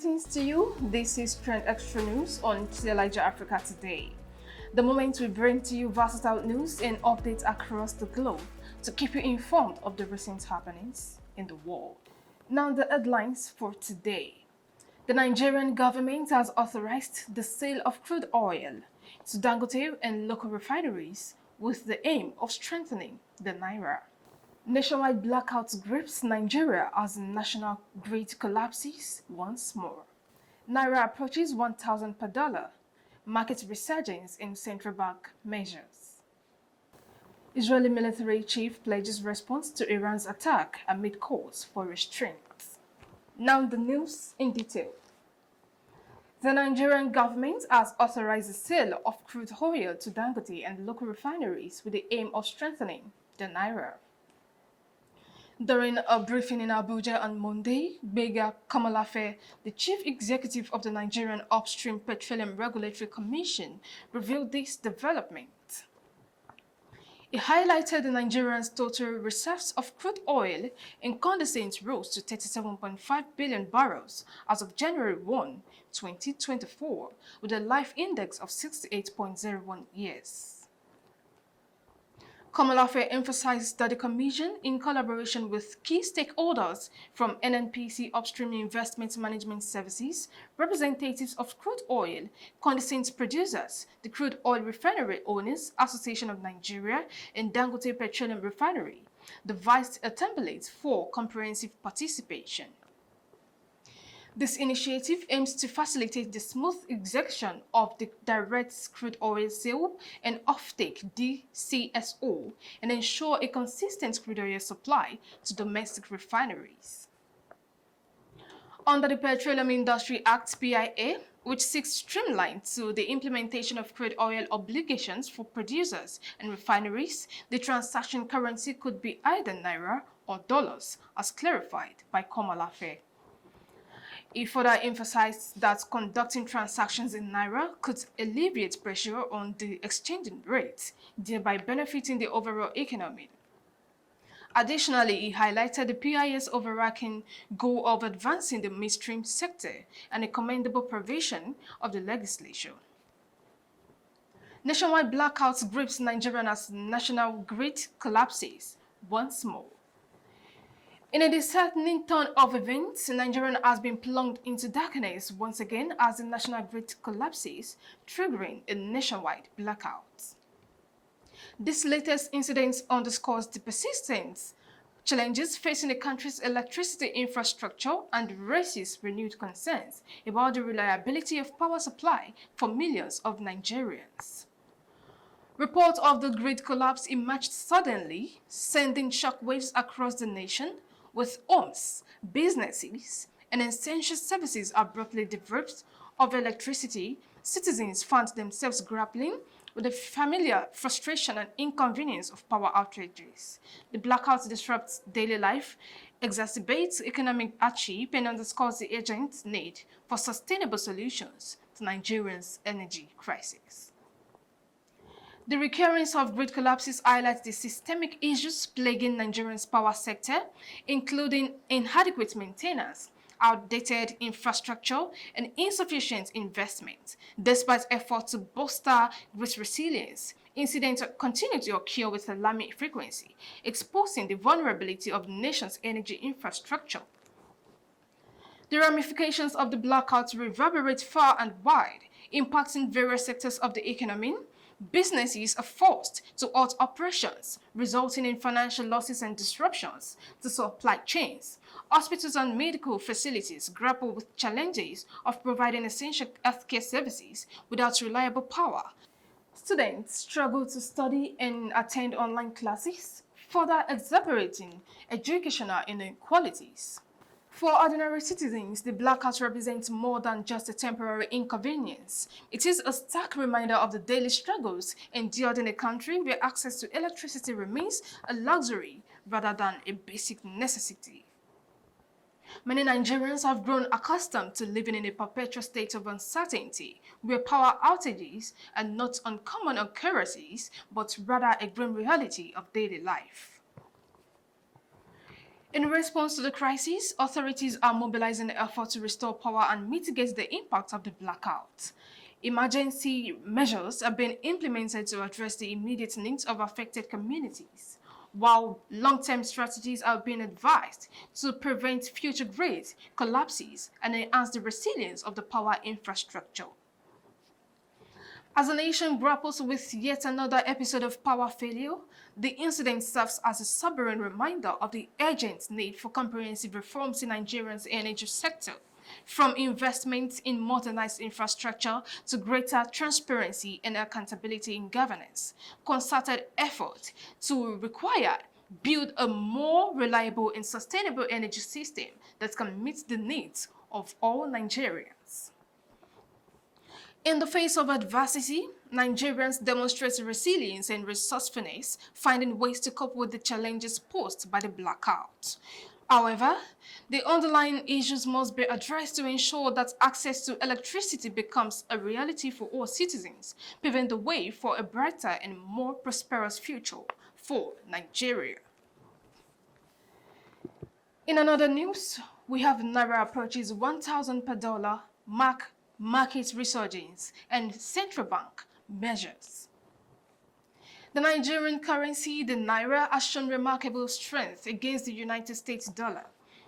Greetings to you. This is Trend Xtra News on Elijah Africa Today. The moment we bring to you versatile news and updates across the globe to keep you informed of the recent happenings in the world. Now the headlines for today. The Nigerian government has authorized the sale of crude oil to Dangote and local refineries with the aim of strengthening the Naira. Nationwide blackout grips Nigeria as the national grid collapses once more. Naira approaches 1,000 per dollar. Market resurgence in central bank measures. Israeli military chief pledges response to Iran's attack amid calls for restraint. Now the news in detail. The Nigerian government has authorized the sale of crude oil to Dangote and local refineries with the aim of strengthening the Naira. During a briefing in Abuja on Monday, Gbega Kamalafe, the chief executive of the Nigerian Upstream Petroleum Regulatory Commission, revealed this development. He highlighted the Nigerians' total reserves of crude oil and condensate rose to 37.5 billion barrels as of January 1, 2024, with a life index of 68.01 years. Kamalafe emphasized that the Commission, in collaboration with key stakeholders from NNPC Upstream Investment Management Services, representatives of crude oil, condensate producers, the Crude Oil Refinery Owners Association of Nigeria, and Dangote Petroleum Refinery, devised a template for comprehensive participation. This initiative aims to facilitate the smooth execution of the direct crude oil sale and offtake DCSO and ensure a consistent crude oil supply to domestic refineries. Under the Petroleum Industry Act (PIA), which seeks streamline to the implementation of crude oil obligations for producers and refineries, the transaction currency could be either Naira or dollars, as clarified by Kamalafe. He further emphasized that conducting transactions in Naira could alleviate pressure on the exchanging rate, thereby benefiting the overall economy. Additionally, he highlighted the PIA's overarching goal of advancing the midstream sector and a commendable provision of the legislation. Nationwide blackouts grips Nigeria as national grid collapses once more. In a disheartening turn of events, Nigeria has been plunged into darkness once again as the national grid collapses, triggering a nationwide blackout. This latest incident underscores the persistent challenges facing the country's electricity infrastructure and raises renewed concerns about the reliability of power supply for millions of Nigerians. Reports of the grid collapse emerged suddenly, sending shockwaves across the nation, with homes, businesses, and essential services abruptly deprived of electricity. Citizens found themselves grappling with the familiar frustration and inconvenience of power outages. The blackouts disrupt daily life, exacerbates economic hardship, and underscores the urgent need for sustainable solutions to Nigeria's energy crisis. The recurrence of grid collapses highlights the systemic issues plaguing Nigeria's power sector, including inadequate maintenance, outdated infrastructure, and insufficient investment. Despite efforts to bolster grid resilience, incidents continue to occur with alarming frequency, exposing the vulnerability of the nation's energy infrastructure. The ramifications of the blackouts reverberate far and wide, impacting various sectors of the economy. Businesses are forced to halt operations, resulting in financial losses and disruptions to supply chains. Hospitals and medical facilities grapple with challenges of providing essential healthcare services without reliable power. Students struggle to study and attend online classes, further exacerbating educational inequalities. For ordinary citizens, the blackout represents more than just a temporary inconvenience. It is a stark reminder of the daily struggles endured in a country where access to electricity remains a luxury rather than a basic necessity. Many Nigerians have grown accustomed to living in a perpetual state of uncertainty, where power outages are not uncommon occurrences, but rather a grim reality of daily life. In response to the crisis, authorities are mobilizing efforts to restore power and mitigate the impact of the blackout. Emergency measures are being implemented to address the immediate needs of affected communities, while long-term strategies are being advised to prevent future grid collapses and enhance the resilience of the power infrastructure. As the nation grapples with yet another episode of power failure, the incident serves as a sobering reminder of the urgent need for comprehensive reforms in Nigeria's energy sector, from investments in modernized infrastructure to greater transparency and accountability in governance. Concerted effort to require build a more reliable and sustainable energy system that can meet the needs of all Nigerians. In the face of adversity, Nigerians demonstrate resilience and resourcefulness, finding ways to cope with the challenges posed by the blackout. However, the underlying issues must be addressed to ensure that access to electricity becomes a reality for all citizens, paving the way for a brighter and more prosperous future for Nigeria. In another news, we have Naira approaches 1,000 per dollar, market resurgence, and central bank measures. The Nigerian currency, the Naira, has shown remarkable strength against the United States dollar,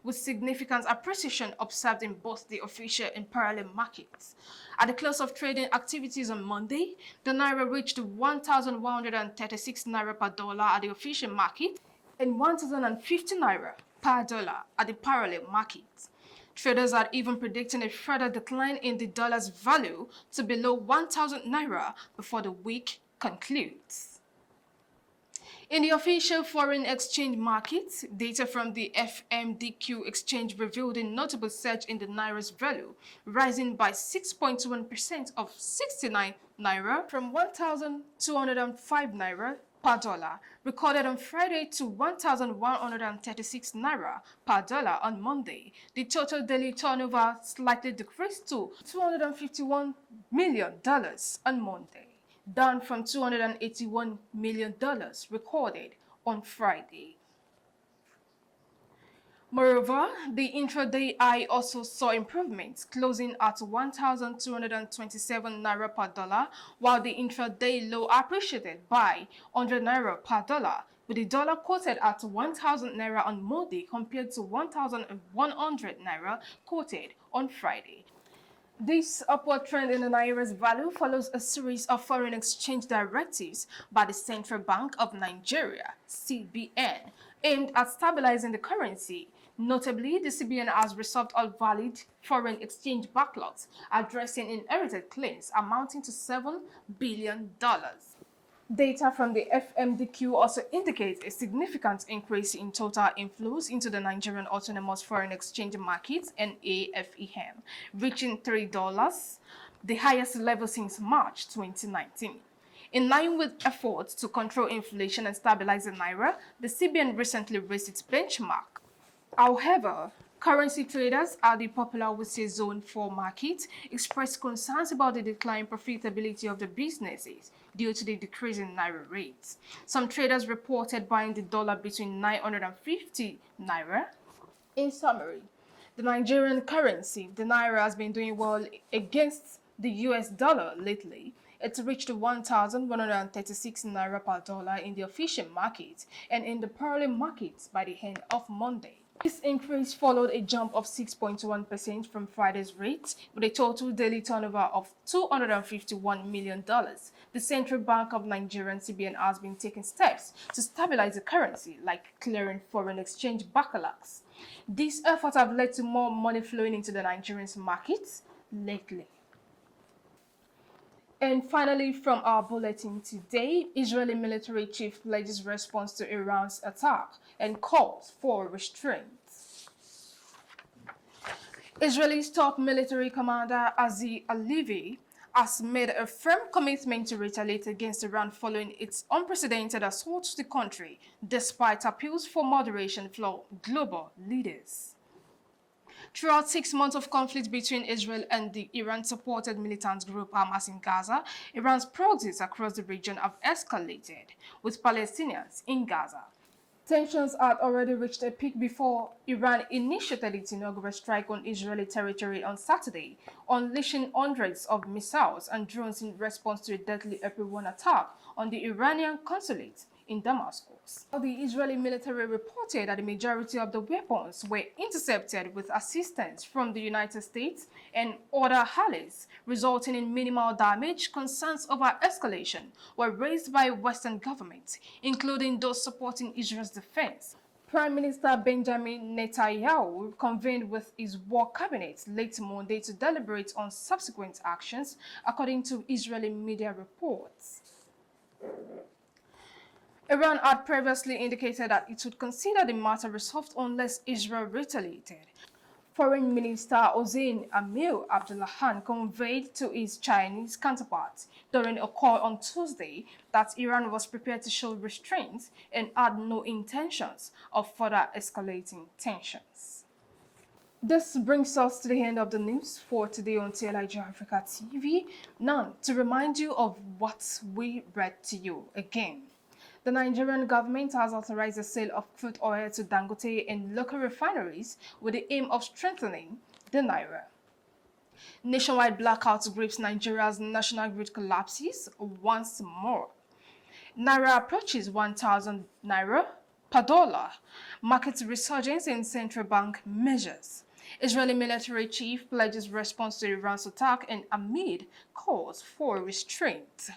with significant appreciation observed in both the official and parallel markets. At the close of trading activities on Monday, the Naira reached 1,136 Naira per dollar at the official market and 1,050 Naira per dollar at the parallel market. Traders are even predicting a further decline in the dollar's value to below 1,000 Naira before the week concludes. In the official foreign exchange market, data from the FMDQ exchange revealed a notable surge in the Naira's value, rising by 6.1% of 69 Naira from 1,205 Naira per dollar, recorded on Friday, to 1,136 Naira per dollar on Monday. The total daily turnover slightly decreased to $251 million on Monday, down from $281 million recorded on Friday. Moreover, the intraday high also saw improvements, closing at 1,227 Naira per dollar, while the intraday low appreciated by 100 Naira per dollar, with the dollar quoted at 1,000 Naira on Monday compared to 1,100 Naira quoted on Friday. This upward trend in the Naira's value follows a series of foreign exchange directives by the Central Bank of Nigeria, CBN, aimed at stabilizing the currency. Notably, the CBN has resolved all valid foreign exchange backlogs, addressing inherited claims amounting to $7 billion. Data from the FMDQ also indicates a significant increase in total inflows into the Nigerian Autonomous Foreign Exchange Market (NAFEM), reaching $3, the highest level since March 2019. In line with efforts to control inflation and stabilize the Naira, the CBN recently raised its benchmark. However, currency traders at the popular Wuse Zone 4 market expressed concerns about the declining profitability of the businesses due to the decrease in Naira rates. Some traders reported buying the dollar between 950 Naira. In summary, the Nigerian currency, the Naira, has been doing well against the US dollar lately. It reached 1,136 Naira per dollar in the official market and in the parallel market by the end of Monday. This increase followed a jump of 6.1% from Friday's rate, with a total daily turnover of $251 million. The Central Bank of Nigeria (CBN) has been taking steps to stabilize the currency, like clearing foreign exchange backlogs. These efforts have led to more money flowing into the Nigerian markets lately. And finally, from our bulletin today, Israeli military chief pledges response to Iran's attack and calls for restraint. Israel's top military commander Azi Alivi has made a firm commitment to retaliate against Iran following its unprecedented assault to the country, despite appeals for moderation from global leaders. Throughout 6 months of conflict between Israel and the Iran-supported militant group Hamas in Gaza, Iran's proxies across the region have escalated, with Palestinians in Gaza Tensions had already reached a peak before Iran initiated its inaugural strike on Israeli territory on Saturday, unleashing hundreds of missiles and drones in response to a deadly April 1 attack on the Iranian consulate in Damascus. The Israeli military reported that the majority of the weapons were intercepted with assistance from the United States and other allies, resulting in minimal damage. Concerns over escalation were raised by Western governments, including those supporting Israel's defense. Prime Minister Benjamin Netanyahu convened with his war cabinet late Monday to deliberate on subsequent actions, according to Israeli media reports. Iran had previously indicated that it would consider the matter resolved unless Israel retaliated. Foreign Minister Hossein Amir-Abdollahian conveyed to his Chinese counterpart during a call on Tuesday that Iran was prepared to show restraint and had no intentions of further escalating tensions. This brings us to the end of the news for today on TLIG Africa TV. Now, to remind you of what we read to you again. The Nigerian government has authorized the sale of crude oil to Dangote and local refineries with the aim of strengthening the Naira. Nationwide blackout grips Nigeria's national grid collapses once more. Naira approaches 1,000 Naira per dollar. Market resurgence in central bank measures. Israeli military chief pledges response to Iran's attack and amid calls for restraint.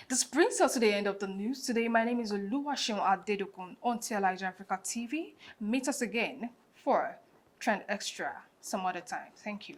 This brings us to the end of the news today. My name is Oluwaseun Adedokun on TLIG Africa TV. Meet us again for Trend Xtra some other time. Thank you.